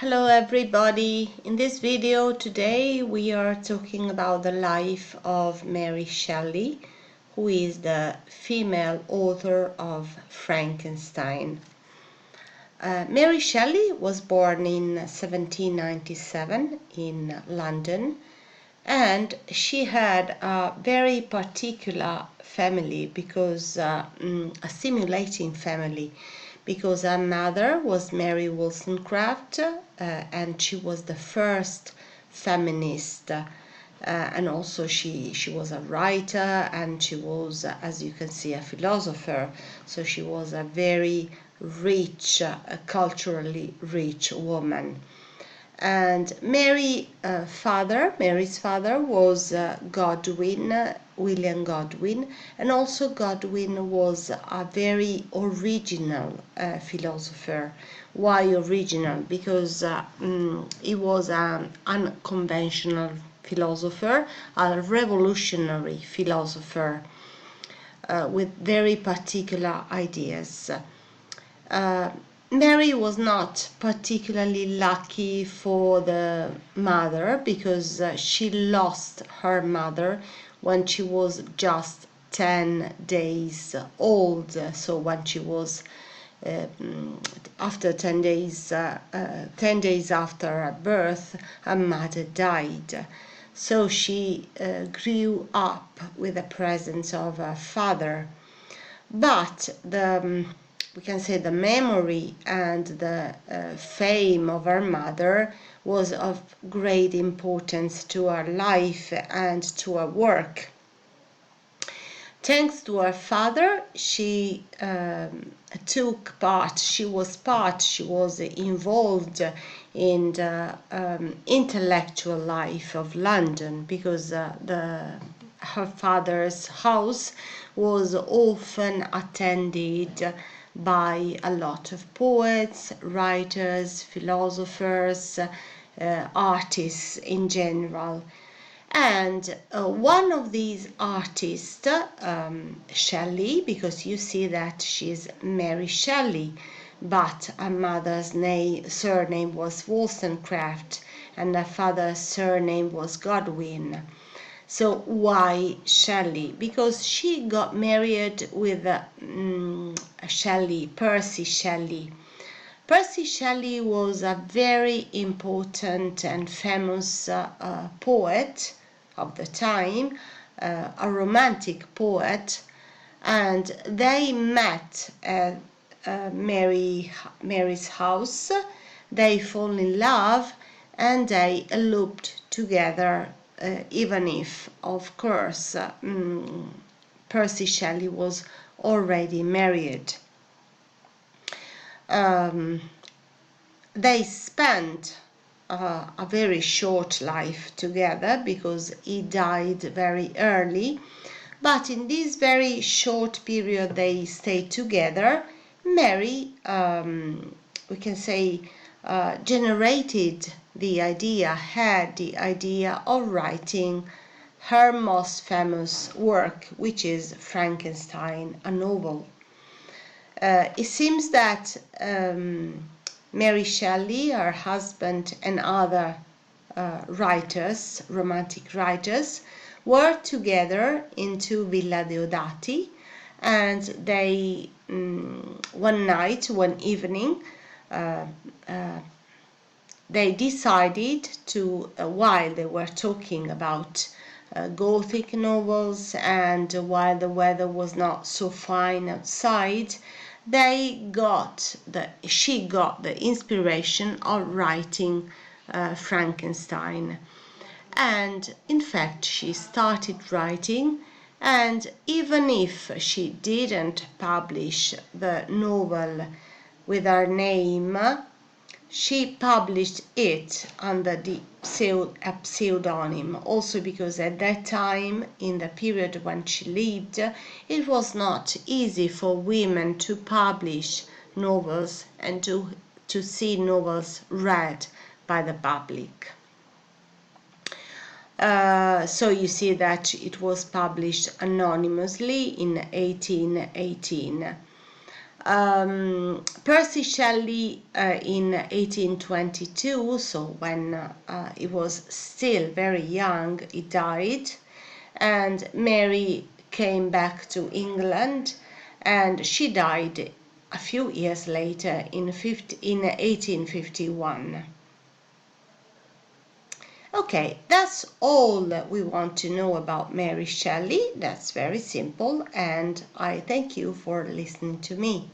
Hello everybody. In this video today we are talking about the life of Mary Shelley, who is the female author of Frankenstein. Mary Shelley was born in 1797 in London, and she had a very particular family because a stimulating family, because her mother was Mary Wollstonecraft, and she was the first feminist, and also she was a writer, and she was, as you can see, a philosopher. So she was a very rich, culturally rich woman. And Mary's father was William Godwin, and also Godwin was a very original philosopher. Why original? Because he was an unconventional philosopher, a revolutionary philosopher with very particular ideas. Mary was not particularly lucky for the mother, because she lost her mother when she was just 10 days old. So when she was after 10 days 10 days after her birth, her mother died. So she grew up with the presence of her father. But we can say the memory and the fame of her mother was of great importance to her life and to her work. Thanks to her father, she was involved in the intellectual life of London, because her father's house was often attended by a lot of poets, writers, philosophers, artists in general. And one of these artists, Shelley, because you see that she's Mary Shelley, but her mother's surname was Wollstonecraft, and her father's surname was Godwin. So why Shelley? Because she got married with Percy Shelley. Percy Shelley was a very important and famous poet of the time, a romantic poet, and they met at Mary's house. They fall in love and they eloped together, even if, of course, Percy Shelley was already married. They spent a very short life together, because he died very early. But in this very short period they stayed together, Mary, we can say, had the idea of writing her most famous work, which is Frankenstein, a novel. It seems that Mary Shelley, her husband, and other writers, romantic writers, were together into Villa Deodati, and they one evening, they decided to, while they were talking about Gothic novels, and while the weather was not so fine outside, she got the inspiration of writing Frankenstein. And in fact, she started writing, and even if she didn't publish the novel with her name, she published it under a pseudonym, also because at that time, in the period when she lived, it was not easy for women to publish novels and to see novels read by the public. So you see that it was published anonymously in 1818. Percy Shelley in 1822, so when he was still very young, he died, and Mary came back to England, and she died a few years later in 1851. Okay, that's all that we want to know about Mary Shelley. That's very simple, and I thank you for listening to me.